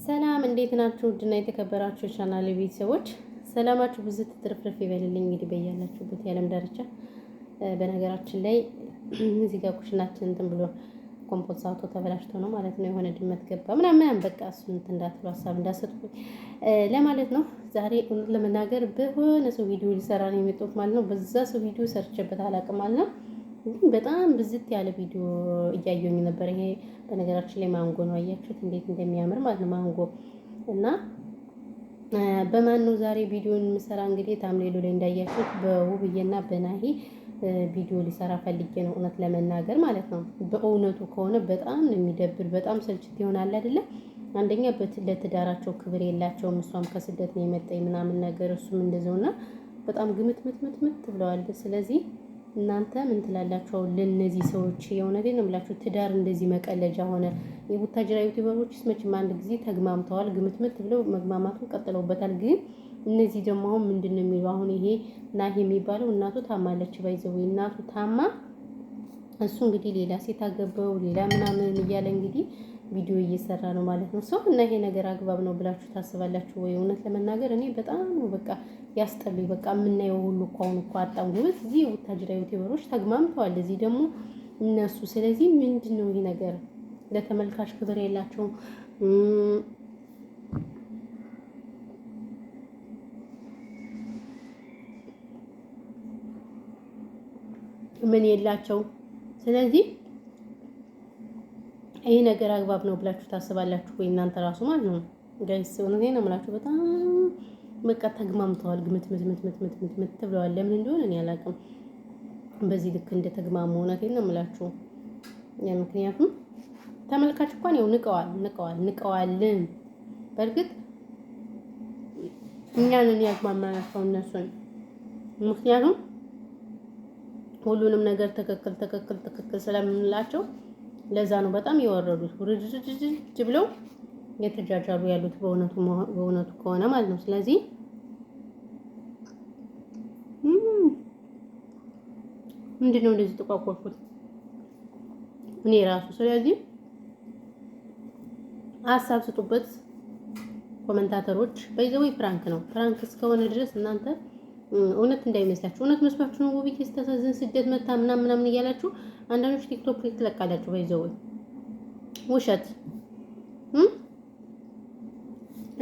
ሰላም እንዴት ናችሁ? ውድና የተከበራችሁ ቻናል ቤተሰቦች ሰላማችሁ ብዙ ትርፍርፍ ይበልልኝ። እንግዲህ በያላችሁበት የዓለም ዳርቻ በነገራችን ላይ እዚህ ጋር ኩሽናችን እንትን ብሎ ኮምፖስታቶ ተበላሽቶ ነው ማለት ነው። የሆነ ድመት ገባ ምናምን በቃ እሱን እንትን እንዳትሉ ሀሳብ እንዳሰጥኩ ለማለት ነው። ዛሬ እውነት ለመናገር በሆነ ሰው ቪዲዮ ሊሰራ ነው የመጣሁት ማለት ነው። በዛ ሰው ቪዲዮ ሰርቼበት አላውቅም ማለት ነው። ግን በጣም ብዝት ያለ ቪዲዮ እያየሁኝ ነበር። ይሄ በነገራችን ላይ ማንጎ ነው። አያችሁት እንዴት እንደሚያምር ማለት ነው ማንጎ እና በማን ነው ዛሬ ቪዲዮን የምሰራ እንግዲህ ታምሌሉ ላይ እንዳያችሁት በውብዬና በናሂ ቪዲዮ ሊሰራ ፈልጌ ነው እውነት ለመናገር ማለት ነው። በእውነቱ ከሆነ በጣም ነው የሚደብር፣ በጣም ሰልችት ይሆናል አይደለ? አንደኛ ለትዳራቸው ክብር የላቸውም። እሷም ከስደት ነው የመጣኝ ምናምን ነገር እሱም እንደዛውና በጣም ግምት ብለዋል። ስለዚህ እናንተ ምን ትላላችሁ ለነዚህ ሰዎች? የእውነቴን ነው የምላችሁ ትዳር እንደዚህ መቀለጃ ሆነ። የቡታጅራ ዩቲዩበሮችስ መቼም አንድ ጊዜ ተግማምተዋል፣ ግምት ብለው መግማማቱን ቀጥለውበታል። ግን እነዚህ ደግሞ አሁን ምንድነው የሚሉ አሁን ይሄ ናሂ የሚባለው እናቱ ታማለች፣ ባይዘው እናቱ ታማ እሱ እንግዲህ ሌላ ሴት አገባው ሌላ ምናምን እያለ እንግዲህ ቪዲዮ እየሰራ ነው ማለት ነው ሰው። እና ይሄ ነገር አግባብ ነው ብላችሁ ታስባላችሁ ወይ? እውነት ለመናገር እኔ በጣም ነው በቃ ያስጠሉኝ። በቃ የምናየው ሁሉ እኮ አሁን እኮ አጣም ጉበት እዚህ ወታጅራ ዩቲዩበሮች ተግማምተዋል፣ እዚህ ደግሞ እነሱ። ስለዚህ ምንድነው ይሄ ነገር? ለተመልካች ክብር የላቸውም። ምን የላቸው። ስለዚህ ይሄ ነገር አግባብ ነው ብላችሁ ታስባላችሁ ወይ እናንተ ራሱ ማለት ነው? ጋይስ እውነቴን ነው የምላችሁ በጣም በቃ ተግማምተዋል፣ ግምት ብለዋል። ለምን እንደሆነ እኔ አላውቅም። በዚህ ልክ እንደተግማሙ እውነቴን ነው የምላችሁ። ምክንያቱም ተመልካች እንኳን ያው ንቀዋል። በእርግጥ እኛንን ያግማማናቸው እነሱን። ምክንያቱም ሁሉንም ነገር ትክክል ስለምንላቸው ለዛ ነው በጣም የወረዱት ውርጅ ብለው የተጃጃሉ ያሉት በእውነቱ ከሆነ ማለት ነው። ስለዚህ ምንድነው እንደዚህ ተቋቋርኩት እኔ ራሱ። ስለዚህ ሀሳብ ስጡበት ኮሜንታተሮች። በይዘው ፍራንክ ነው፣ ፍራንክ እስከሆነ ድረስ እናንተ እውነት እንዳይመስላችሁ። እውነት መስሏችሁ ነው ውብዬ ስተሳዝን ስደት መታ ምናምን እያላችሁ አንዳንዶች ቲክቶክ ላይ ትለቃላችሁ። በይዘው ውሸት።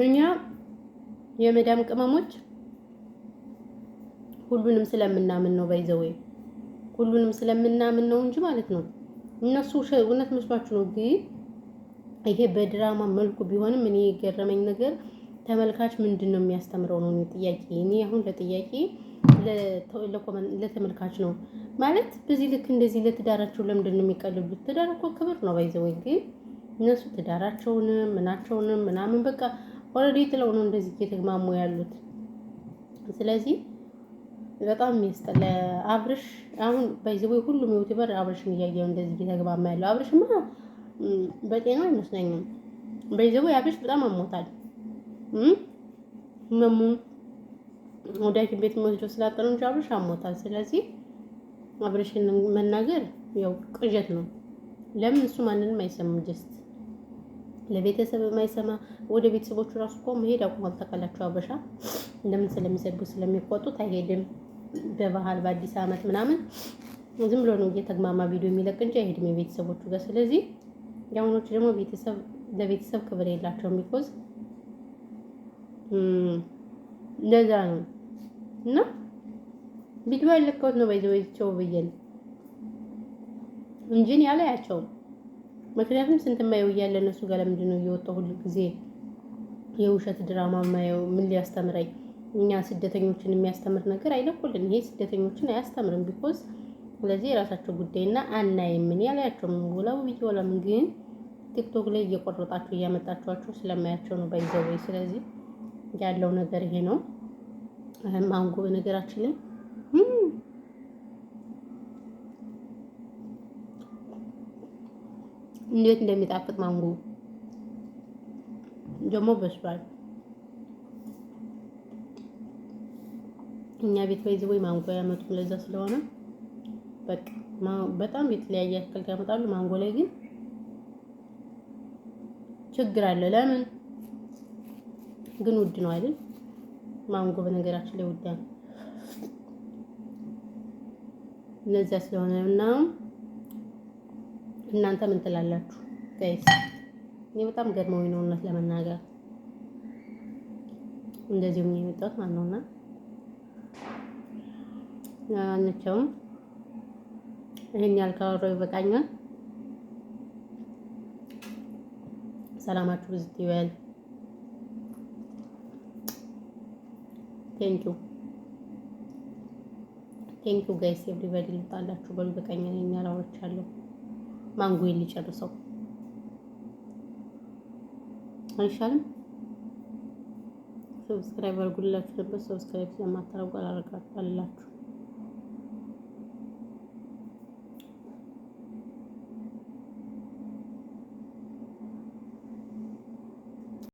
እኛ የመዳም ቅመሞች ሁሉንም ስለምናምን ነው፣ በይዘው ሁሉንም ስለምናምን ነው እንጂ ማለት ነው። እነሱ እውነት መስሏችሁ ነው። ግን ይሄ በድራማ መልኩ ቢሆንም እኔ የገረመኝ ነገር ተመልካች ምንድነው የሚያስተምረው ነው ጥያቄ። እኔ አሁን ለጥያቄ ለተመልካች ነው ማለት በዚህ ልክ እንደዚህ ለትዳራቸው ለምንድን ነው የሚቀልሉት? ትዳር እኮ ክብር ነው ባይዘው። ግን እነሱ ትዳራቸውንም ምናምን በቃ ኦልሬዲ ጥለው ነው እንደዚህ እየተግማሙ ያሉት። ስለዚህ በጣም የሚያስጠላ አብርሽ አሁን ባይዘው ሁሉም ዩቲዩበር አብርሽን እያየው እንደዚህ እየተግማማ ያለው። አብርሽማ በጤና አይመስለኝም ባይዘው። አብርሽ በጣም አሞታል። ወደ ሐኪም ቤት ወስዶ ስላጠነው እንጂ አብርሽ አሞታል። ስለዚህ አብርሽን መናገር ያው ቅዠት ነው። ለምን እሱ ማንንም አይሰማም። ጀስት ለቤተሰብ የማይሰማ ወደ ቤተሰቦቹ ራሱ እኮ መሄድ አቁሟል። ታውቃላችሁ አበሻ ለምን ስለሚሰዱ ስለሚቆጡት አይሄድም። በባህል በአዲስ ዓመት ምናምን ዝም ብሎ ነው እየተግማማ ቪዲዮ የሚለቅ እንጂ አይሄድም የቤተሰቦቹ ጋር። ስለዚህ ያውኖች ደግሞ ለቤተሰብ ክብር የላቸውም። ቢኮዝ ለዛ ነው እና ቪዲዮ ያለቀውት ነው ባይዘው ብዬን እንጂ ያላያቸው። ምክንያቱም ስንት ማየው እያለ እነሱ ጋር ለምንድን ነው እየወጣው ሁሉ ጊዜ የውሸት ድራማ ማየው? ምን ሊያስተምረኝ? እኛ ስደተኞችን የሚያስተምር ነገር አይለቁልን። ይሄ ስደተኞችን አያስተምርም። ቢኮዝ ስለዚህ የራሳቸው ጉዳይና አናይም። ምን ያላያቸውም ወላው ቢወላም ግን ቲክቶክ ላይ እየቆረጣችሁ እያመጣችኋቸው ስለማያቸው ነው ባይዘው። ስለዚህ ያለው ነገር ይሄ ነው። ማንጎ በነገራችን ላይ እንዴት እንደሚጣፍጥ ማንጎ ደግሞ በስሏል። እኛ ቤት ባይዘው ማንጎ ያመጡ ለዛ ስለሆነ በቃ በጣም የተለያየ አትክልት ያመጣሉ። ማንጎ ላይ ግን ችግር አለ። ለምን ግን ውድ ነው አይደል? ማንጎ በነገራችን ላይ ውድ ነው። እነዚያ ስለሆነ እና እናንተ ምን ትላላችሁ ጋይስ? እኔ በጣም ገርሞኝ ነው እውነት ለመናገር እንደዚህ ምን የመጣሁት ማለት ነውና አንቸውም ይሄን ያልካወራው ይበቃኛል። ሰላማችሁ ብዝት ይበል። ቴንኪው ጋይስ ኤቭሪባዲ ልታላችሁ በሉ። በቃኝ ነኝ ያላወራቻለሁ። ማንጎዬን ሊጨርሰው አይሻልም? ሰብስክራይብ አድርጉላችሁ። ሰብስክራይብ ስለማታደርጉ አላደርጋችኋላችሁ።